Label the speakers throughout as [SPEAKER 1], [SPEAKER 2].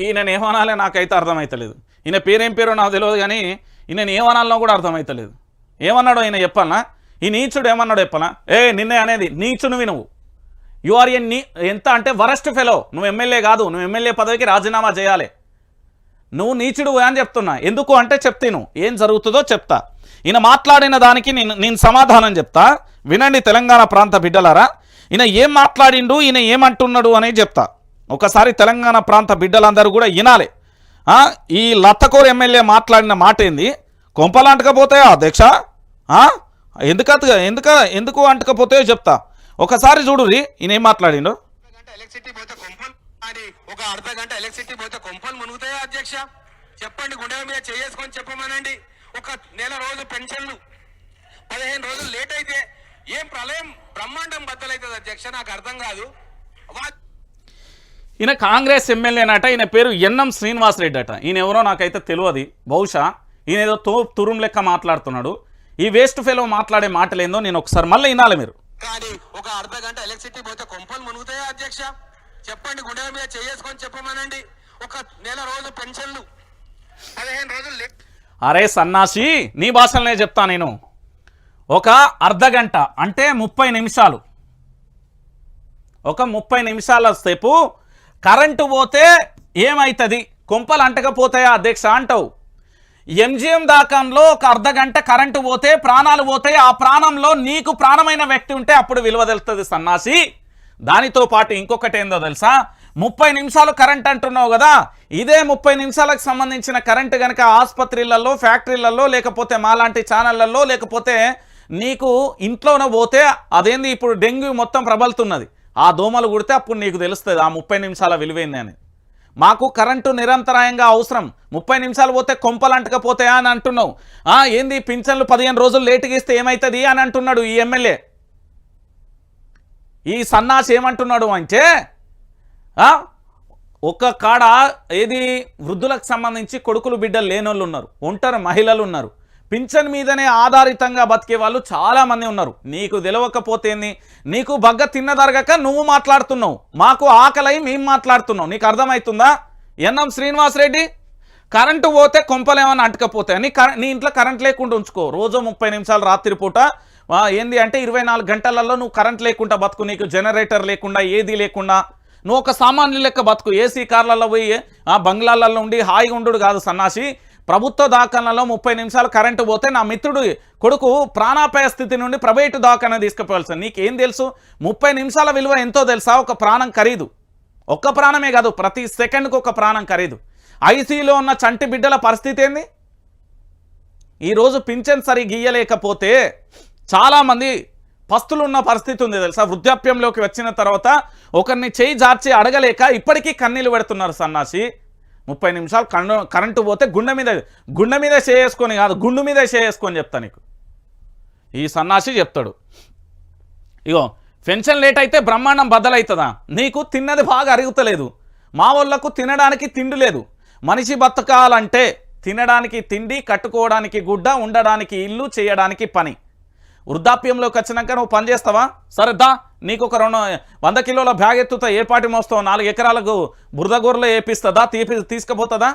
[SPEAKER 1] ఈయనను ఏమనాలే నాకైతే అర్థమవుతలేదు. ఈయన పేరేం పేరో నాకు తెలియదు కానీ ఈయనను ఏమనాలనో కూడా అర్థమవుతలేదు. ఏమన్నాడో ఈయన చెప్పాలనా? ఈ నీచుడు ఏమన్నాడో చెప్పాలా? నిన్నే అనేది నీచుడు నువ్వు. యు ఆర్ ఎంత అంటే వరస్ట్ ఫెలో. నువ్వు ఎమ్మెల్యే కాదు, నువ్వు ఎమ్మెల్యే పదవికి రాజీనామా చేయాలి. నువ్వు నీచుడు అని చెప్తున్నా. ఎందుకు అంటే చెప్తాను, ఏం జరుగుతుందో చెప్తా. ఈయన మాట్లాడిన దానికి నేను సమాధానం చెప్తా, వినండి తెలంగాణ ప్రాంత బిడ్డలారా. ఈయన ఏం మాట్లాడిండు, ఈయన ఏమంటున్నాడు అనేది చెప్తా. ఒకసారి తెలంగాణ ప్రాంత బిడ్డలందరూ కూడా వినాలి. ఈ లత్తకోరు ఎమ్మెల్యే మాట్లాడిన మాట ఏంది? కొంపలు అంటకపోతాయా అధ్యక్ష? ఎందుకు అంటకపోతాయో చెప్తా. ఒకసారి చూడు ఈయన ఏం మాట్లాడిండు.
[SPEAKER 2] ఒక అర్ధ గంట ఎలక్ట్రిసిటీ పోతే కొంపలు మునుగుతాయా అధ్యక్ష? చెప్పండి, గుండె మీద చేసుకొని చెప్పమనండి. ఒక నెల రోజు పెన్షన్లు 15 రోజులు లేట్ అయితే ఏం ప్రళయం బ్రహ్మాండం బద్దలవుతుంది అధ్యక్ష? నాకు అర్థం కాదు.
[SPEAKER 1] ఈయన కాంగ్రెస్ ఎమ్మెల్యేనట. ఈయన పేరు ఎన్ఎం శ్రీనివాసరెడ్డి అట. ఈయన ఎవరో నాకైతే తెలియదు. బహుశా ఈయన ఏదో తురుం లెక్క మాట్లాడుతున్నాడు. ఈ వేస్ట్ ఫెలో మాట్లాడే మాటలేందో నేను ఒకసారి మళ్ళీ వినాలి మీరు.
[SPEAKER 2] కానీ ఒక అర్ధ గంట ఎలక్ట్రిసిటీ పోతే కొంపలు మునుగుతాయా అధ్యక్ష? చెప్పండి, గుండె మీద చేసుకొని చెప్పమనండి. ఒక నెల రోజు పెన్షన్లు 15 రోజులు.
[SPEAKER 1] అరే సన్నాసి, నీ భాషలనే చెప్తా నేను. ఒక అర్ధ గంట అంటే 30 నిమిషాలు, ఒక 30 నిమిషాల సేపు కరెంటు పోతే ఏమవుతుంది? కొంపలు అంటకపోతాయా అధ్యక్ష అంటావు. ఎంజిఎం దాకంలో ఒక అర్ధ గంట కరెంటు పోతే ప్రాణాలు పోతాయి. ఆ ప్రాణంలో నీకు ప్రాణమైన వ్యక్తి ఉంటే అప్పుడు విలువ తెలుస్తుంది సన్నాసి. దానితో పాటు ఇంకొకటి ఏందో తెలుసా? 30 నిమిషాలు కరెంట్ అంటున్నావు కదా, ఇదే 30 నిమిషాలకు సంబంధించిన కరెంటు కనుక ఆసుపత్రులలో, ఫ్యాక్టరీలలో, లేకపోతే మాలాంటి ఛానళ్లలో, లేకపోతే నీకు ఇంట్లోనే పోతే అదేంది ఇప్పుడు డెంగ్యూ మొత్తం ప్రబలుతున్నది, ఆ దోమలు కుడితే అప్పుడు నీకు తెలుస్తుంది ఆ 30 నిమిషాల విలువైంది అని. మాకు కరెంటు నిరంతరాయంగా అవసరం. 30 నిమిషాలు పోతే కొంపలు అంటకపోతాయా అని అంటున్నావు. ఏంది పింఛన్లు 15 రోజులు లేటుగా ఇస్తే ఏమవుతుంది అని అంటున్నాడు ఈ ఎమ్మెల్యే. ఈ సన్నాసి ఏమంటున్నాడు అంటే ఒక కాడ ఏది వృద్ధులకు సంబంధించి కొడుకులు బిడ్డలు లేనోళ్ళు ఉన్నారు, ఒంటరి మహిళలు ఉన్నారు, పింఛన్ మీదనే ఆధారితంగా బతికే వాళ్ళు చాలామంది ఉన్నారు. నీకు తెలియకపోతేంది? నీకు బగ్గ తిన్నదరగక నువ్వు మాట్లాడుతున్నావు, మాకు ఆకలై మేము మాట్లాడుతున్నావు. నీకు అర్థమవుతుందా? ఎన్ఎం శ్రీనివాసరెడ్డి, కరెంటు పోతే కొంపలేమన్నా అంటకపోతాయి. నీ ఇంట్లో కరెంట్ లేకుండా ఉంచుకో. రోజు 30 నిమిషాలు రాత్రిపూట ఏంది అంటే 24 గంటలలో నువ్వు కరెంట్ లేకుండా బతుకు. నీకు జనరేటర్ లేకుండా, ఏది లేకుండా నువ్వు ఒక సామాన్లు లెక్క బతుకు. ఏసీ కార్లలో పోయి బంగ్లాలలో ఉండి హాయిగా ఉండు కాదు సన్నాసి. ప్రభుత్వ దవాఖానలో 30 నిమిషాలు కరెంటు పోతే నా మిత్రుడు కొడుకు ప్రాణాపాయ స్థితి నుండి ప్రైవేటు దవాఖాన తీసుకుపోవాల్సి. నీకేం తెలుసు 30 నిమిషాల విలువ ఎంతో తెలుసా? ఒక ప్రాణం ఖరీదు. ఒక్క ప్రాణమే కాదు, ప్రతి సెకండ్కు ఒక ప్రాణం ఖరీదు. ఐసీయూలో ఉన్న చంటి బిడ్డల పరిస్థితి ఏంది? ఈరోజు పింఛన్ సరి గీయలేకపోతే చాలామంది పస్తులు ఉన్న పరిస్థితి ఉంది తెలుసా? వృద్ధాప్యంలోకి వచ్చిన తర్వాత ఒకరిని చేయి జార్చి అడగలేక ఇప్పటికీ కన్నీళ్ళు పెడుతున్నారు సన్నాసి. 30 నిమిషాలు కరెంటు పోతే గుండె మీద చేసుకొని కాదు, గుండు మీద చేసుకొని చెప్తా నీకు. ఈ సన్నాసి చెప్తాడు, ఇగో పెన్షన్ లేట్ అయితే బ్రహ్మాండం బద్దలవుతుందా? నీకు తిన్నది బాగా అరుగుతలేదు. మా వాళ్ళకు తినడానికి తిండి లేదు. మనిషి బతకాలంటే తినడానికి తిండి, కట్టుకోవడానికి గుడ్డ, ఉండడానికి ఇల్లు, చేయడానికి పని. వృద్ధాప్యంలోకి వచ్చినాక నువ్వు పని చేస్తావా? సరేదా, నీకు ఒక 100 కిలోల బ్యాగ్ ఎత్తుతా, ఏ పాటి మోస్తావు? 4 ఎకరాలకు బురదగూరలో వేపిస్తుందా? తీసుకుపోతుందా?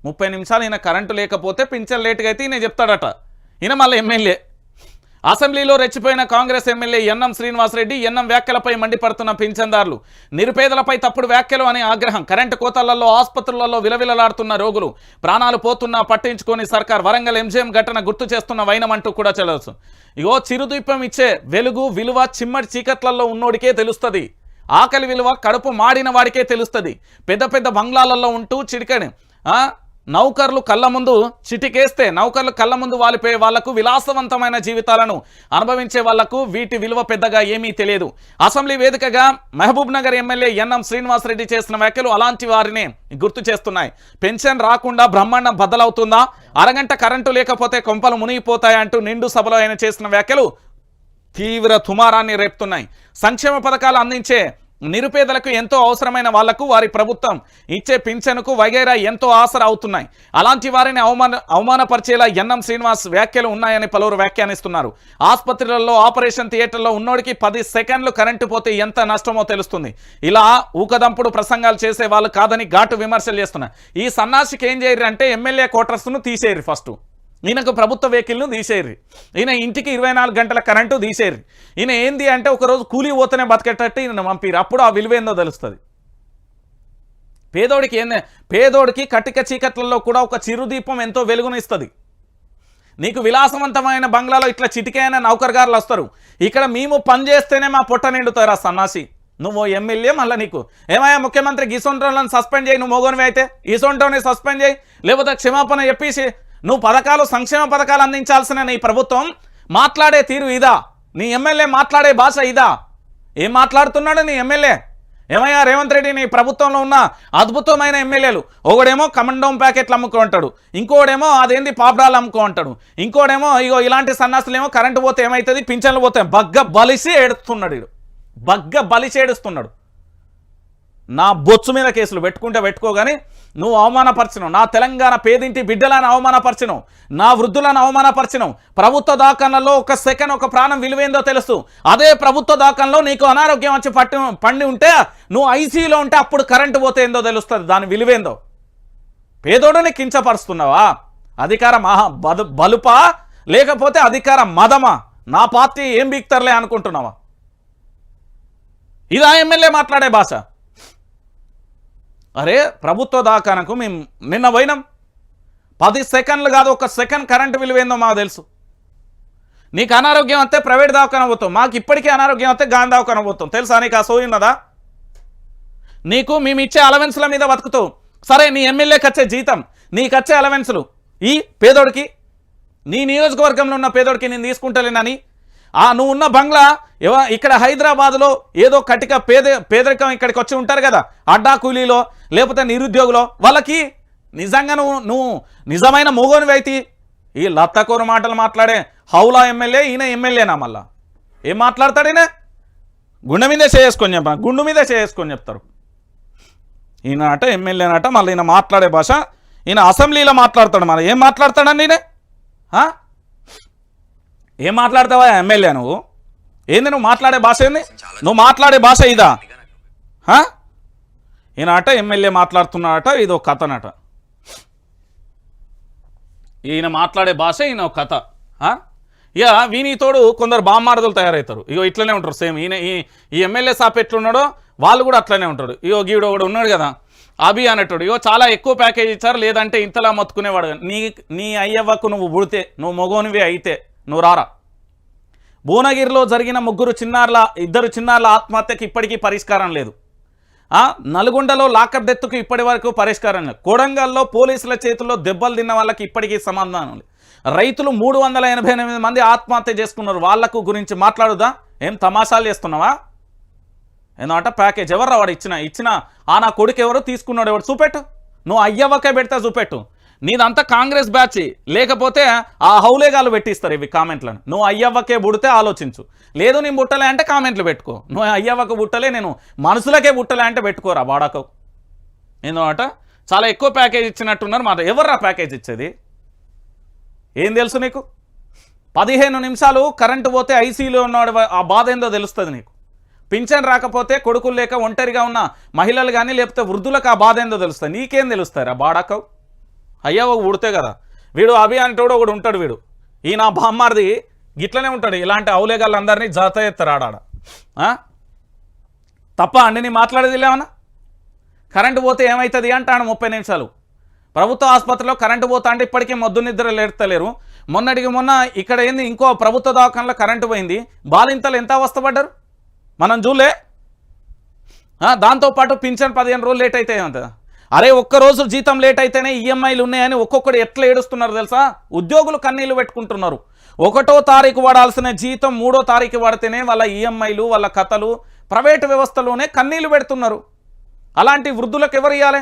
[SPEAKER 1] 30 నిమిషాలు ఈయన కరెంటు లేకపోతే పింఛన్ లేటుగా అయితే ఈయన చెప్తాడట. ఈయన మళ్ళీ ఎమ్మెల్యే. అసెంబ్లీలో రెచ్చిపోయిన Congress MLA NM Srinivasa Reddy NM వ్యాఖ్యలపై మండిపడుతున్న పింఛన్దారులు. నిరుపేదలపై తప్పుడు వ్యాఖ్యలు అనే ఆగ్రహం. కరెంటు కోతలలో ఆసుపత్రులలో విలవిలలాడుతున్న రోగులు. ప్రాణాలు పోతున్నా పట్టించుకొని సర్కార్. వరంగల్ ఎంజిఎం ఘటన గుర్తు చేస్తున్న వైనమంటూ కూడా చదవచ్చు. ఇగో చిరుదీపం ఇచ్చే వెలుగు విలువ చిమ్మడి చీకట్లలో ఉన్నోడికే తెలుస్తుంది. ఆకలి విలువ కడుపు మాడిన వాడికే తెలుస్తుంది. పెద్ద పెద్ద బంగ్లాలలో ఉంటూ చిటికని నౌకర్లు కళ్ళ ముందు చిటికేస్తే నౌకర్లు కళ్ళ ముందు వాలిపోయే వాళ్లకు, విలాసవంతమైన జీవితాలను అనుభవించే వాళ్లకు వీటి విలువ పెద్దగా ఏమీ తెలియదు. అసెంబ్లీ వేదికగా మహబూబ్ నగర్ ఎమ్మెల్యే ఎన్ఎం శ్రీనివాసరెడ్డి చేసిన వ్యాఖ్యలు అలాంటి వారినే గుర్తు చేస్తున్నాయి. పెన్షన్ రాకుండా బ్రహ్మాండం బద్దలవుతుందా? అరగంట కరెంటు లేకపోతే కొంపలు మునిగిపోతాయంటూ నిండు సభలో ఆయన చేసిన వ్యాఖ్యలు తీవ్ర దుమారాన్ని రేపుతున్నాయి. సంక్షేమ పథకాలు అందించే నిరుపేదలకు ఎంతో అవసరమైన వాళ్లకు వారి ప్రభుత్వం ఇచ్చే పింఛనుకు వగైరా ఎంతో ఆసరా అవుతున్నాయి. అలాంటి వారిని అవమానపరిచేలా ఎన్ఎం శ్రీనివాస్ వ్యాఖ్యలు ఉన్నాయని పలువురు వ్యాఖ్యానిస్తున్నారు. ఆసుపత్రులలో ఆపరేషన్ థియేటర్లో ఉన్నోడికి 10 సెకండ్లు కరెంటు పోతే ఎంత నష్టమో తెలుస్తుంది. ఇలా ఊకదంపుడు ప్రసంగాలు చేసే వాళ్ళు కాదని ఘాటు విమర్శలు చేస్తున్నారు. ఈ సన్నాసికి ఏం చేయరు అంటే ఎమ్మెల్యే క్వార్టర్స్ను తీసేయరు, ఫస్ట్ ఈయనకు ప్రభుత్వ వెహికల్ను తీసేయరు, ఈయన ఇంటికి 24 గంటల కరెంటు తీసేయరు. ఈయన ఏంది అంటే ఒకరోజు కూలీ పోతేనే బతికేటట్టు ఈయన పంపిరు. అప్పుడు ఆ విలువ ఏందో తెలుస్తుంది. పేదోడికి కటిక చీకట్లలో కూడా ఒక చిరుదీపం ఎంతో వెలుగునిస్తుంది. నీకు విలాసవంతమైన బంగ్లాలో ఇట్లా చిటికైన నౌకర్గారులు వస్తారు. ఇక్కడ మేము పని చేస్తేనే మా పొట్ట నిండుతారు. ఆ సన్నాసి నువ్వు ఎమ్మెల్యే, మళ్ళీ నీకు ఏమయ్యా ముఖ్యమంత్రి గీసొంటోళ్ళని సస్పెండ్ చేయి, నువ్వు మోగోనివి అయితే ఈసొంటోని సస్పెండ్ చేయి, లేకపోతే క్షమాపణ చెప్పేసి నువ్వు పథకాలు సంక్షేమ పథకాలు అందించాల్సిన నీ ప్రభుత్వం మాట్లాడే తీరు ఇదా? నీ ఎమ్మెల్యే మాట్లాడే భాష ఇదా? ఏం మాట్లాడుతున్నాడు నీ ఎమ్మెల్యే? ఏమయ్యా రేవంత్ రెడ్డి, నీ ప్రభుత్వంలో ఉన్న అద్భుతమైన ఎమ్మెల్యేలు, ఒకడేమో కమండోమ్ ప్యాకెట్లు అమ్ముకో అంటాడు, ఇంకోడేమో అదేంది పాపడాలు అమ్ముకో అంటాడు, ఇంకోడేమో ఇగో ఇలాంటి సన్నాసులేమో కరెంటు పోతే ఏమవుతుంది, పింఛన్లు పోతాయి, బగ్గ బలిసి ఏడుస్తున్నాడు. వీడు బగ్గ బలిసి ఏడుస్తున్నాడు. నా బొచ్చు మీద కేసులు పెట్టుకుంటే పెట్టుకోగాని నువ్వు అవమానపరిచినావు, నా తెలంగాణ పేదింటి బిడ్డలను అవమానపరిచినావు, నా వృద్ధులను అవమానపరిచినావు. ప్రభుత్వ దాఖలలో ఒక సెకండ్ ఒక ప్రాణం విలువేందో తెలుసు. అదే ప్రభుత్వ దాఖల్లో నీకు అనారోగ్యం వచ్చి పండి ఉంటే నువ్వు ఐసీయూలో ఉంటే అప్పుడు కరెంటు పోతే ఏందో తెలుస్తుంది, దాని విలువేందో. పేదోడిని కించపరుస్తున్నావా? అధికార బలుపా లేకపోతే అధికార మదమా? నా పార్టీ ఏం బీక్తర్లే అనుకుంటున్నావా? ఇదా ఎమ్మెల్యే మాట్లాడే భాష? అరే ప్రభుత్వ దాకానకు మేము నిన్న పోయినాం, 10 సెకండ్లు కాదు, ఒక సెకండ్ కరెంటు విలువేందో మాకు తెలుసు. నీకు అనారోగ్యం వస్తే ప్రైవేట్ దవాఖాన పోతాం, మాకు ఇప్పటికీ అనారోగ్యం వస్తే గాంధీ దవాఖాన పోతాం. తెలుసా నీకు ఆ సోయి ఉన్నదా? నీకు మేము ఇచ్చే అలవెన్స్ల మీద బతుకుతావు. సరే నీ ఎమ్మెల్యేకి వచ్చే జీతం, నీకు వచ్చే అలవెన్సులు ఈ పేదోడికి, నీ నియోజకవర్గంలో ఉన్న పేదోడికి నేను తీసుకుంటలేనని నువ్వు ఉన్న బంగ్లా ఇక్కడ హైదరాబాద్లో ఏదో కటిక పేదరికం ఇక్కడికి వచ్చి ఉంటారు కదా, అడ్డా కూలీలో లేకపోతే నిరుద్యోగులో, వాళ్ళకి నిజంగా నువ్వు నిజమైన మూగోనివి అయితే ఈ లత్తకోరు మాటలు మాట్లాడే హౌలా ఎమ్మెల్యే ఈయన ఎమ్మెల్యేనా? మళ్ళా ఏం మాట్లాడతాడు ఈయన? గుండె మీదే చేసుకొని చెప్పాను, గుండు మీదే చేసుకొని చెప్తారు. ఈయన అట ఎమ్మెల్యేనట, మళ్ళీ ఈయన మాట్లాడే భాష, ఈయన అసెంబ్లీలో మాట్లాడతాడు. మళ్ళీ ఏం మాట్లాడతాడండి ఈయన? ఏం మాట్లాడతావా ఎమ్మెల్యే? నువ్వు ఏంది నువ్వు మాట్లాడే భాష ఏంది? నువ్వు మాట్లాడే భాష ఇదా? ఈయన అట ఎమ్మెల్యే మాట్లాడుతున్నాడట, ఇది ఒక కథనట. ఈయన మాట్లాడే భాష ఈయన ఒక కథ. ఇక వీనితోడు కొందరు బామ్మారదులు తయారవుతారు. ఇగో ఇట్లనే ఉంటారు సేమ్. ఈయన ఈ ఎమ్మెల్యే సాప్ ఎట్లున్నాడో వాళ్ళు కూడా అట్లనే ఉంటాడు. ఇగో గీడు ఒకడు ఉన్నాడు కదా అభి అనేటోడు, ఇగో చాలా ఎక్కువ ప్యాకేజ్ ఇచ్చారు, లేదంటే ఇంతలా మొత్తుకునేవాడు. నీ అయ్యవ్వకు నువ్వు పుడితే, నువ్వు మొగోనివి అయితే నువ్వు రారా. భువనగిరిలో జరిగిన ఇద్దరు చిన్నారుల ఆత్మహత్యకి ఇప్పటికీ పరిష్కారం లేదు. నల్గొండలో లాకప్ డెత్తుకు ఇప్పటి వరకు పరిష్కారం లేదు. కొడంగల్లో పోలీసుల చేతుల్లో దెబ్బలు తిన్న వాళ్ళకి ఇప్పటికీ సమాధానం లేదు. రైతులు 388 మంది ఆత్మహత్య చేసుకున్నారు. వాళ్లకు గురించి మాట్లాడుదా? ఏం తమాషాలు చేస్తున్నావా? ఏందంట ప్యాకేజ్ ఎవరు వాడు ఇచ్చిన నా కొడుకు ఎవరు తీసుకున్నాడు ఎవరు చూపెట్టు. నువ్వు అయ్యవ్వకే పెడితే చూపెట్టు. నీదంతా కాంగ్రెస్ బ్యాచ్, లేకపోతే ఆ హౌలేగాలు పెట్టిస్తారు ఇవి కామెంట్లను. నువ్వు అయ్యవ్వకే బుడితే ఆలోచించు, లేదు నేను బుట్టలే అంటే కామెంట్లు పెట్టుకో. నువ్వు అయ్యవ్వకు బుట్టలే, నేను మనసులకే బుట్టలే అంటే పెట్టుకోరా వాడకవు. ఏందోట చాలా ఎక్కువ ప్యాకేజ్ ఇచ్చినట్టున్నారు మాట. ఎవర్రా ప్యాకేజ్ ఇచ్చేది? ఏం తెలుసు నీకు? 15 నిమిషాలు కరెంటు పోతే ఐసీయూలో ఉన్నాడు, ఆ బాధ ఏందో తెలుస్తుంది నీకు. పింఛన్ రాకపోతే కొడుకులు లేక ఒంటరిగా ఉన్న మహిళలు కానీ లేకపోతే వృద్ధులకు ఆ బాధ ఏందో తెలుస్తుంది. నీకేం తెలుస్తారా బాడకవు? అయ్యవ ఉడితే కదా. వీడు అభి అంటోడు ఒకడు ఉంటాడు, వీడు ఈయన బామ్మారిది గిట్లనే ఉంటాడు. ఇలాంటి అవులేగాళ్ళందరినీ జాత ఎత్తారు ఆడాడ. తప్ప అండి నీ మాట్లాడేది లేవన్నా? కరెంటు పోతే ఏమవుతుంది అంటాడు 30 నిమిషాలు. ప్రభుత్వ ఆసుపత్రిలో కరెంటు పోతా అంటే ఇప్పటికీ మొద్దు నిద్ర లేడతలేరు. మొన్నటికి మొన్న ఇక్కడ ఏంది ఇంకో ప్రభుత్వ దవాఖానలో కరెంటు పోయింది, బాలింతలు ఎంత అవస్థపడ్డారు మనం చూలే. దాంతోపాటు పింఛన్ 15 రోజులు లేట్ అయితే ఏమంటుందా? అరే ఒక్కరోజు జీతం లేట్ అయితేనే ఈఎంఐలు ఉన్నాయని ఒక్కొక్కడు ఎట్లా ఏడుస్తున్నారు తెలుసా? ఉద్యోగులు కన్నీళ్లు పెట్టుకుంటున్నారు. 1వ తారీఖు వాడాల్సిన జీతం 3వ తారీఖు వాడితేనే వాళ్ళ ఈఎంఐలు వాళ్ళ కథలు ప్రైవేటు వ్యవస్థలోనే కన్నీళ్లు పెడుతున్నారు. అలాంటి వృద్ధులకు ఎవరు ఇవ్వాలి?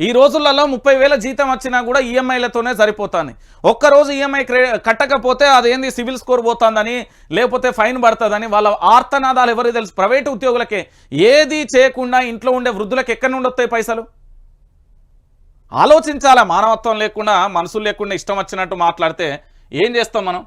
[SPEAKER 1] ఈ రోజులలో 30,000 జీతం వచ్చినా కూడా ఈఎంఐలతోనే సరిపోతుంది. ఒక్కరోజు ఈఎంఐ కట్టకపోతే అదేంది సివిల్ స్కోర్ పోతుందని లేకపోతే ఫైన్ పడుతుందని వాళ్ళ ఆర్తనాదాలు ఎవరికి తెలుసు? ప్రైవేటు ఉద్యోగులకే. ఏది చేయకుండా ఇంట్లో ఉండే వృద్ధులకు ఎక్కడి నుండి వస్తాయి పైసలు? ఆలోచించాలా. మానవత్వం లేకుండా మనసులు లేకుండా ఇష్టం వచ్చినట్టు మాట్లాడితే ఏం చేస్తాం మనం?